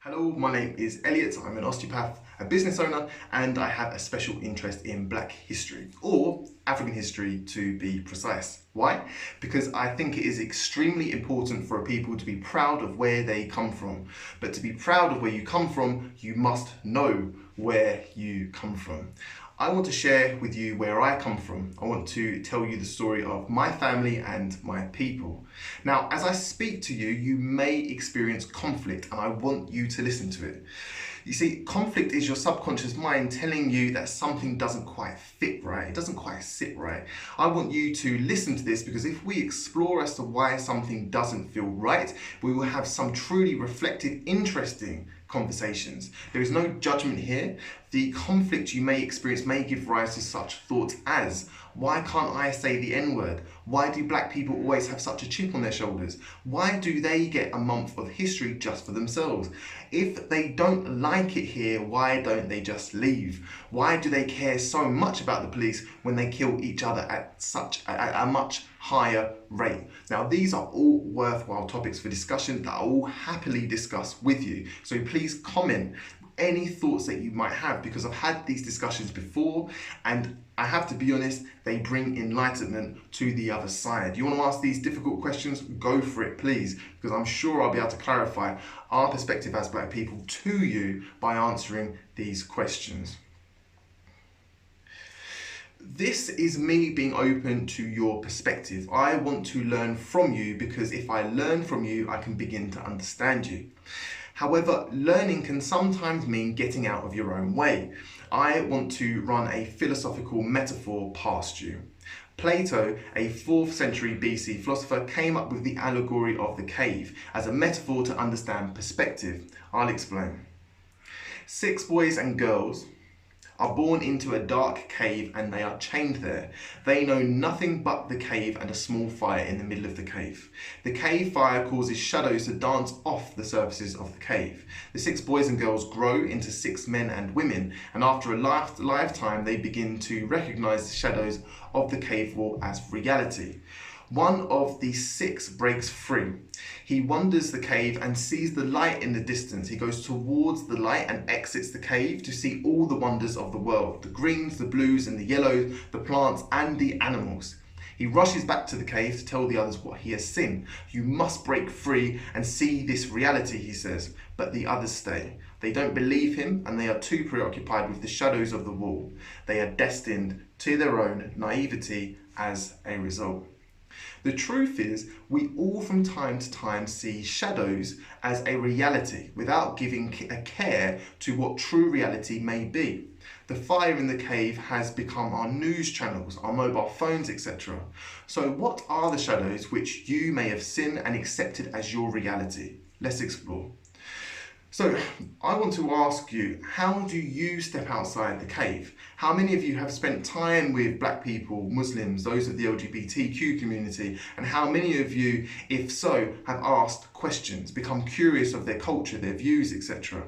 Hello, my name is Elliott. I'm an osteopath, a business owner, and I have a special interest in Black history, or African history to be precise. Why? Because I think it is extremely important for people to be proud of where they come from. But to be proud of where you come from, you must know where you come from. I want to share with you where I come from. I want to tell you the story of my family and my people. Now, as I speak to you, you may experience conflict, and I want you to listen to it. You see, conflict is your subconscious mind telling you that something doesn't quite fit right. It doesn't quite sit right. I want you to listen to this, because if we explore as to why something doesn't feel right, we will have some truly reflective, interesting conversations. There is no judgment here. The conflict you may experience may give rise to such thoughts as, why can't I say the N-word? Why do Black people always have such a chip on their shoulders? Why do they get a month of history just for themselves? If they don't like it here, why don't they just leave? Why do they care so much about the police when they kill each other at a much higher rate? Now, these are all worthwhile topics for discussion that I will happily discuss with you. So please comment any thoughts that you might have, because I've had these discussions before, and I have to be honest, they bring enlightenment to the other side. You want to ask these difficult questions? Go for it, please, because I'm sure I'll be able to clarify our perspective as Black people to you by answering these questions. This is me being open to your perspective. I want to learn from you, because if I learn from you, I can begin to understand you. However, learning can sometimes mean getting out of your own way. I want to run a philosophical metaphor past you. Plato, a 4th century BC philosopher, came up with the allegory of the cave as a metaphor to understand perspective. I'll explain. 6 boys and girls are born into a dark cave, and they are chained there. They know nothing but the cave and a small fire in the middle of the cave. The cave fire causes shadows to dance off the surfaces of the cave. The 6 boys and girls grow into 6 men and women, and after a lifetime they begin to recognize the shadows of the cave wall as reality. One of the 6 breaks free. He wanders the cave and sees the light in the distance. He goes towards the light and exits the cave to see all the wonders of the world, the greens, the blues and the yellows, the plants and the animals. He rushes back to the cave to tell the others what he has seen. You must break free and see this reality, he says, but the others stay. They don't believe him, and they are too preoccupied with the shadows of the wall. They are destined to their own naivety as a result. The truth is, we all from time to time see shadows as a reality without giving a care to what true reality may be. The fire in the cave has become our news channels, our mobile phones, etc. So what are the shadows which you may have seen and accepted as your reality? Let's explore. So I want to ask you, how do you step outside the cave? How many of you have spent time with Black people, Muslims, those of the LGBTQ community? And how many of you, if so, have asked questions, become curious of their culture, their views, etc.?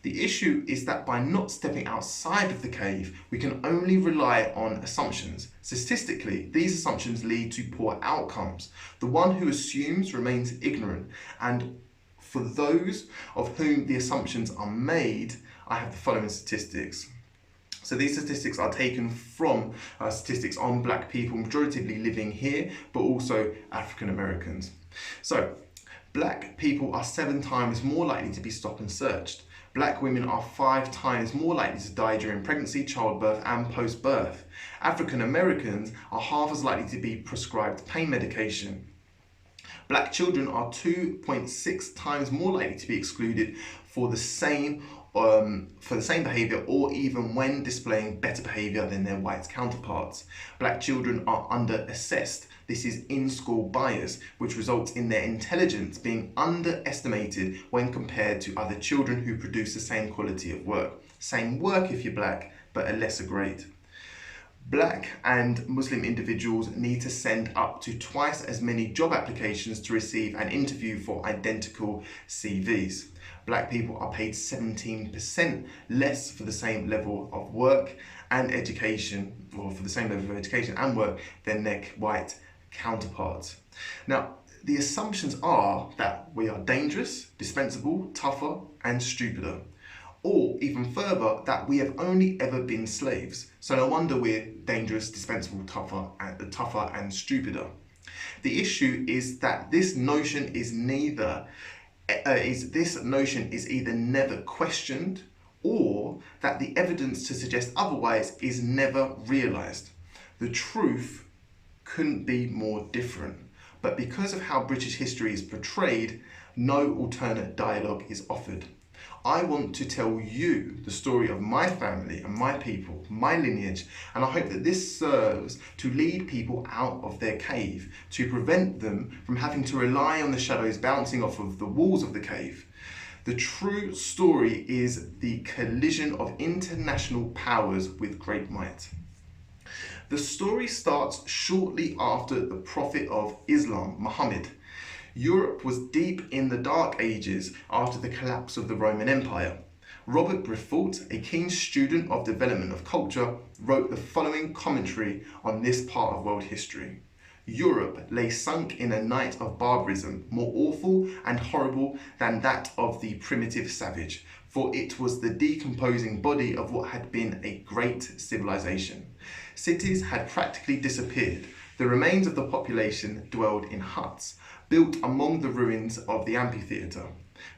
The issue is that by not stepping outside of the cave, we can only rely on assumptions. Statistically, these assumptions lead to poor outcomes. The one who assumes remains ignorant, and for those of whom the assumptions are made, I have the following statistics. So these statistics are taken from statistics on Black people, majoritively living here, but also African Americans. So Black people are 7 times more likely to be stopped and searched. Black women are 5 times more likely to die during pregnancy, childbirth and post-birth. African Americans are half as likely to be prescribed pain medication. Black children are 2.6 times more likely to be excluded for the same behaviour, or even when displaying better behaviour than their white counterparts. Black children are under-assessed. This is in-school bias, which results in their intelligence being underestimated when compared to other children who produce the same quality of work. Same work if you're Black, but a lesser grade. Black and Muslim individuals need to send up to twice as many job applications to receive an interview for identical CVs. Black people are paid 17% less for the same level of work and education, or for the same level of education and work, than their white counterparts. Now, the assumptions are that we are dangerous, dispensable, tougher, and stupider. Or even further, that we have only ever been slaves. So no wonder we're dangerous, dispensable, tougher and stupider. The issue is that this notion is either never questioned, or that the evidence to suggest otherwise is never realised. The truth couldn't be more different. But because of how British history is portrayed, no alternate dialogue is offered. I want to tell you the story of my family and my people, my lineage, and I hope that this serves to lead people out of their cave, to prevent them from having to rely on the shadows bouncing off of the walls of the cave. The true story is the collision of international powers with great might. The story starts shortly after the Prophet of Islam, Muhammad. Europe was deep in the Dark Ages after the collapse of the Roman Empire. Robert Briffault, a keen student of development of culture, wrote the following commentary on this part of world history. Europe lay sunk in a night of barbarism, more awful and horrible than that of the primitive savage, for it was the decomposing body of what had been a great civilization. Cities had practically disappeared. The remains of the population dwelled in huts, built among the ruins of the amphitheatre.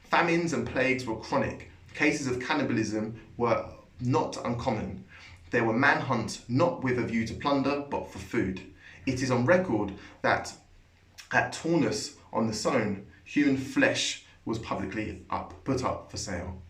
Famines and plagues were chronic. Cases of cannibalism were not uncommon. There were manhunts not with a view to plunder, but for food. It is on record that at Taunus on the Saône, human flesh was publicly put up for sale.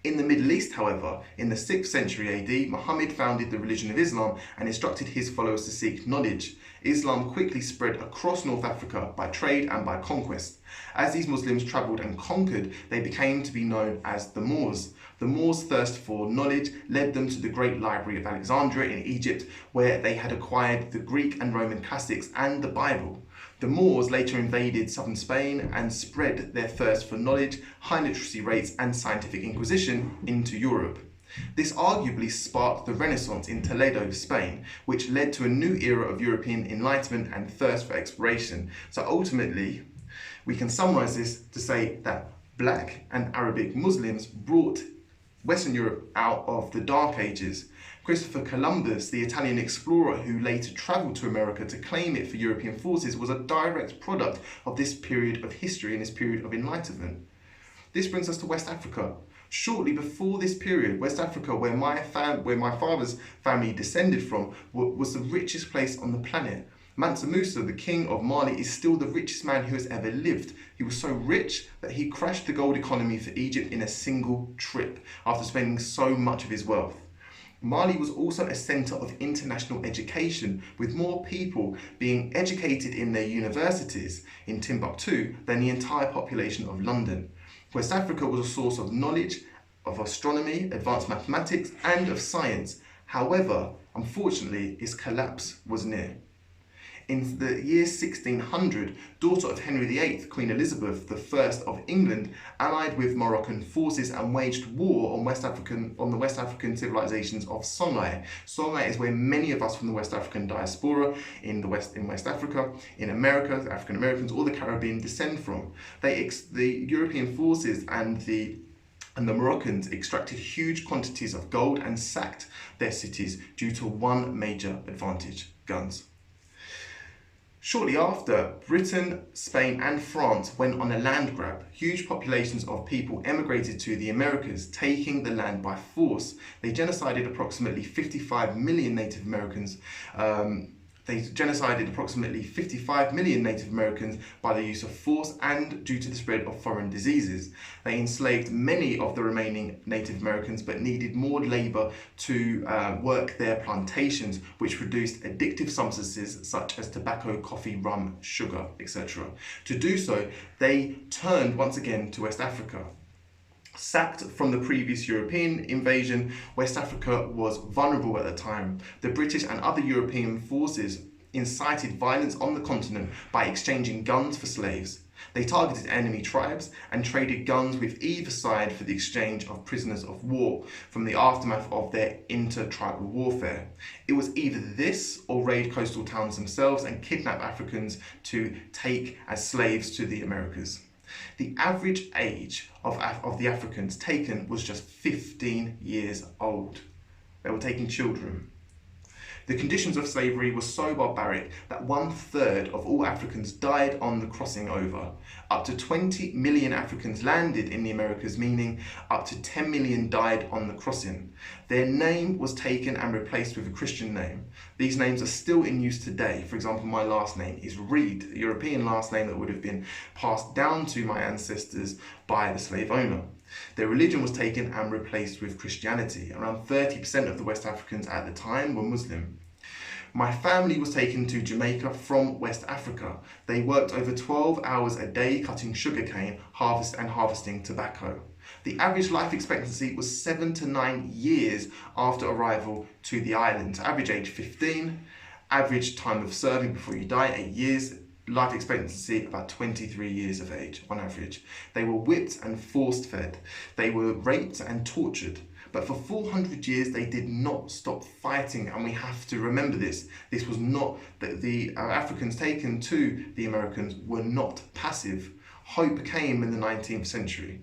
In the Middle East, however, in the 6th century AD, Muhammad founded the religion of Islam and instructed his followers to seek knowledge. Islam quickly spread across North Africa by trade and by conquest. As these Muslims travelled and conquered, they became to be known as the Moors. The Moors' thirst for knowledge led them to the great library of Alexandria in Egypt, where they had acquired the Greek and Roman classics and the Bible. The Moors later invaded southern Spain and spread their thirst for knowledge, high literacy rates and scientific inquisition into Europe. This arguably sparked the Renaissance in Toledo, Spain, which led to a new era of European enlightenment and thirst for exploration. So ultimately, we can summarize this to say that Black and Arabic Muslims brought Western Europe out of the Dark Ages. Christopher Columbus, the Italian explorer who later travelled to America to claim it for European forces, was a direct product of this period of history and this period of enlightenment. This brings us to West Africa. Shortly before this period, West Africa, where my father's family descended from, was the richest place on the planet. Mansa Musa, the king of Mali, is still the richest man who has ever lived. He was so rich that he crashed the gold economy for Egypt in a single trip after spending so much of his wealth. Mali was also a centre of international education, with more people being educated in their universities in Timbuktu than the entire population of London. West Africa was a source of knowledge, of astronomy, advanced mathematics, and of science. However, unfortunately, its collapse was near. In the year 1600, daughter of Henry VIII, Queen Elizabeth I of England, allied with Moroccan forces and waged war on the West African civilizations of Songhai. Songhai is where many of us from the West African diaspora in West Africa, in America, the African Americans, or the Caribbean descend from. The European forces and the Moroccans extracted huge quantities of gold and sacked their cities due to one major advantage: guns. Shortly after, Britain, Spain and France went on a land grab. Huge populations of people emigrated to the Americas, taking the land by force. They genocided approximately 55 million Native Americans. They genocided approximately 55 million Native Americans by the use of force and due to the spread of foreign diseases. They enslaved many of the remaining Native Americans but needed more labour to work their plantations, which produced addictive substances such as tobacco, coffee, rum, sugar, etc. To do so, they turned once again to West Africa. Sacked from the previous European invasion, West Africa was vulnerable at the time. The British and other European forces incited violence on the continent by exchanging guns for slaves. They targeted enemy tribes and traded guns with either side for the exchange of prisoners of war from the aftermath of their inter-tribal warfare. It was either this or raid coastal towns themselves and kidnap Africans to take as slaves to the Americas. The average age of the Africans taken was just 15 years old. They were taking children. The conditions of slavery were so barbaric that 1/3 of all Africans died on the crossing over. Up to 20 million Africans landed in the Americas, meaning up to 10 million died on the crossing. Their name was taken and replaced with a Christian name. These names are still in use today. For example, my last name is Reid, a European last name that would have been passed down to my ancestors by the slave owner. Their religion was taken and replaced with Christianity. Around 30% of the West Africans at the time were Muslim. My family was taken to Jamaica from West Africa. They worked over 12 hours a day cutting sugarcane, harvesting tobacco. The average life expectancy was 7 to 9 years after arrival to the island. Average age 15, average time of serving before you die 8 years, life expectancy about 23 years of age on average. They were whipped and force fed. They were raped and tortured. But for 400 years, they did not stop fighting, and we have to remember this. This was not that the Africans taken to the Americans were not passive. Hope came in the 19th century.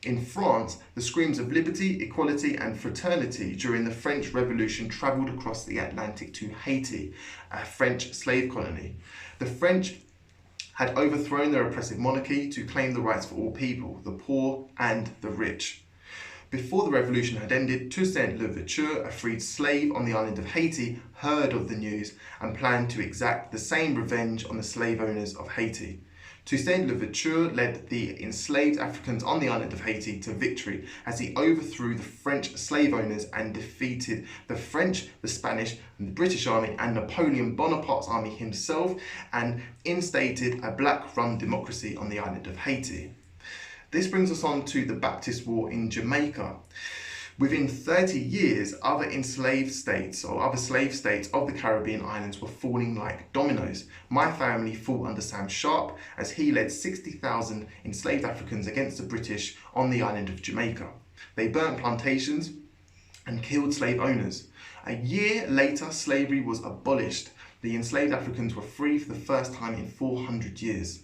In France, the screams of liberty, equality, and fraternity during the French Revolution travelled across the Atlantic to Haiti, a French slave colony. The French had overthrown their oppressive monarchy to claim the rights for all people, the poor and the rich. Before the revolution had ended, Toussaint Louverture, a freed slave on the island of Haiti, heard of the news and planned to exact the same revenge on the slave owners of Haiti. Toussaint Louverture led the enslaved Africans on the island of Haiti to victory as he overthrew the French slave owners and defeated the French, the Spanish, and the British army and Napoleon Bonaparte's army himself, and instated a black-run democracy on the island of Haiti. This brings us on to the Baptist War in Jamaica. Within 30 years, other enslaved states or other slave states of the Caribbean islands were falling like dominoes. My family fought under Sam Sharp as he led 60,000 enslaved Africans against the British on the island of Jamaica. They burnt plantations and killed slave owners. A year later, slavery was abolished. The enslaved Africans were free for the first time in 400 years.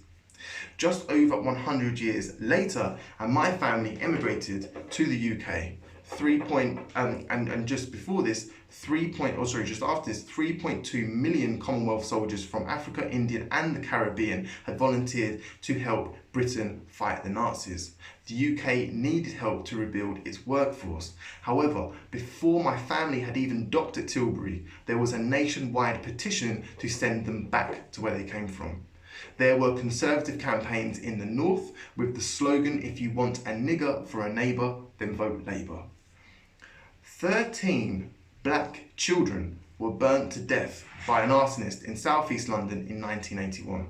Just over 100 years later, and my family emigrated to the UK. Just before this, just after this, 3.2 million Commonwealth soldiers from Africa, India, and the Caribbean had volunteered to help Britain fight the Nazis. The UK needed help to rebuild its workforce. However, before my family had even docked at Tilbury, there was a nationwide petition to send them back to where they came from. There were conservative campaigns in the north with the slogan, "If you want a nigger for a neighbour, then vote Labour." 13 black children were burnt to death by an arsonist in southeast London in 1981.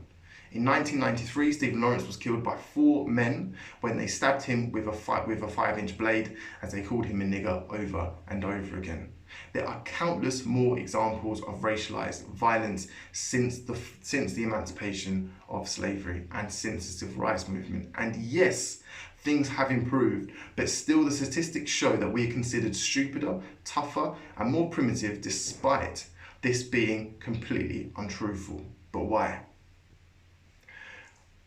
In 1993, Stephen Lawrence was killed by 4 men when they stabbed him with a 5-inch blade, as they called him a nigger over and over again. There are countless more examples of racialized violence since the emancipation of slavery and since the civil rights movement. And yes, things have improved, but still the statistics show that we are considered stupider, tougher, and more primitive despite this being completely untruthful. But why?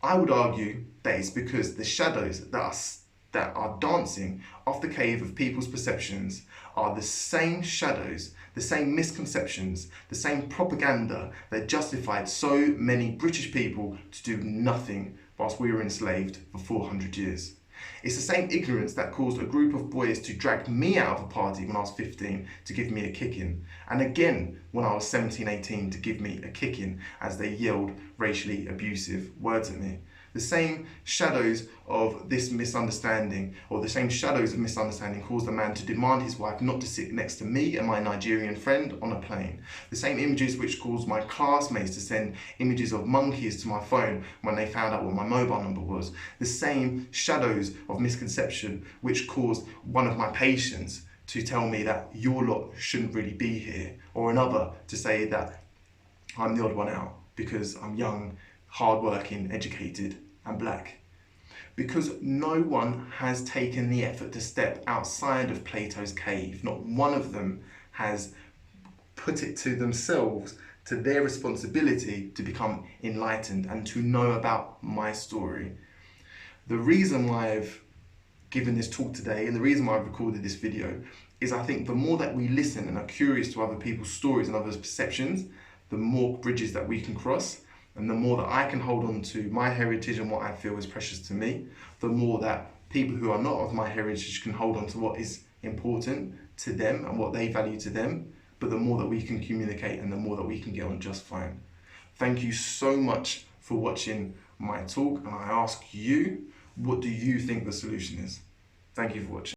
I would argue that it's because the shadows that are dancing off the cave of people's perceptions are the same shadows, the same misconceptions, the same propaganda that justified so many British people to do nothing whilst we were enslaved for 400 years. It's the same ignorance that caused a group of boys to drag me out of a party when I was 15 to give me a kicking, and again when I was 17, 18 to give me a kicking as they yelled racially abusive words at me. The same shadows of this misunderstanding, or the same shadows of misunderstanding, caused a man to demand his wife not to sit next to me and my Nigerian friend on a plane. The same images which caused my classmates to send images of monkeys to my phone when they found out what my mobile number was. The same shadows of misconception which caused one of my patients to tell me that your lot shouldn't really be here, or another to say that I'm the odd one out because I'm young, hardworking, educated, and black. Because no one has taken the effort to step outside of Plato's cave. Not one of them has put it to themselves, to their responsibility to become enlightened and to know about my story. The reason why I've given this talk today and the reason why I've recorded this video is I think the more that we listen and are curious to other people's stories and others' perceptions, the more bridges that we can cross, and the more that I can hold on to my heritage and what I feel is precious to me, the more that people who are not of my heritage can hold on to what is important to them and what they value to them, but the more that we can communicate and the more that we can get on just fine. Thank you so much for watching my talk, and I ask you, what do you think the solution is? Thank you for watching.